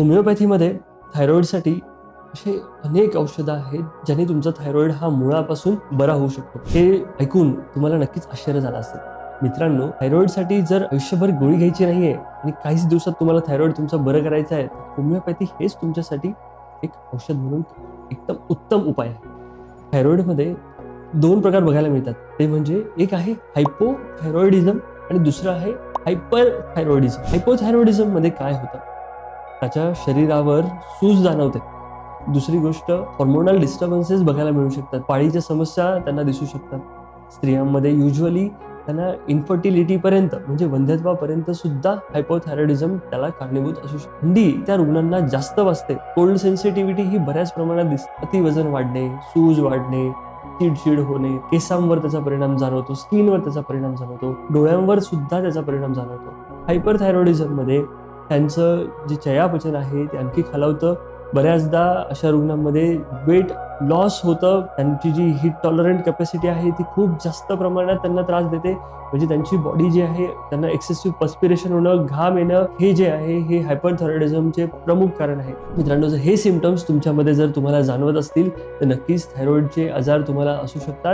होमिओपॅथीमध्ये थायरॉइडसाठी असे अनेक औषधं आहेत ज्याने तुमचा थायरॉइड हा मुळापासून बरा होऊ शकतो. हे ऐकून तुम्हाला नक्कीच आश्चर्य झालं असेल. मित्रांनो, थायरॉइडसाठी जर आयुष्यभर गोळी घ्यायची नाहीये आणि काहीच दिवसात तुम्हाला थायरॉइड तुमचं बरं करायचं आहे, होमिओपॅथी हेच तुमच्यासाठी एक औषध म्हणून एकदम उत्तम उपाय आहे. थायरॉइडमध्ये 2 प्रकार बघायला मिळतात. ते म्हणजे एक आहे हायपोथायरॉइडिझम आणि दुसरं आहे हायपरथायरॉइडिझम. हायपोथायरॉइडिझममध्ये काय होतं? त्याच्या शरीरावर सूज जाणवते. दुसरी गोष्ट हॉर्मोनल डिस्टर्बन्सेस बघायला मिळू शकतात. पाळीच्या समस्या त्यांना दिसू शकतात. स्त्रियांमध्ये युजुअली त्यांना इन्फर्टिलिटीपर्यंत म्हणजे वंध्यत्वापर्यंत सुद्धा हायपोथायरॉइडिझम त्याला कारणीभूत असू शकते. थंडी त्या रुग्णांना जास्त वाजते. कोल्ड सेन्सिटिव्हिटी ही बऱ्याच प्रमाणात दिसते. अतिवजन वाढणे, सूज वाढणे, चिडचिड होणे, केसांवर त्याचा परिणाम जाणवतो, स्किनवर त्याचा परिणाम जाणवतो, डोळ्यांवर सुद्धा त्याचा परिणाम जाणवतो. हायपरथायरॉइडिझममध्ये त्यांचं जे चयापचन आहे ते आणखी खालावतं. बऱ्याचदा अशा रुग्णांमध्ये वेट लॉस होतं. त्यांची जी हीट टॉलरंट कॅपॅसिटी आहे ती खूप जास्त प्रमाणात त्यांना त्रास देते. म्हणजे त्यांची बॉडी जी आहे त्यांना एक्सेसिव्ह पर्स्पिरेशन होणं, घाम येणं, हे जे आहे हे हायपरथायरॉइडिझमचे प्रमुख कारण आहे. मित्रांनो, जर हे सिम्पटम्स तुमच्यामध्ये जर तुम्हाला जाणवत असतील तर नक्कीच थायरॉइडचे आजार तुम्हाला असू शकतात.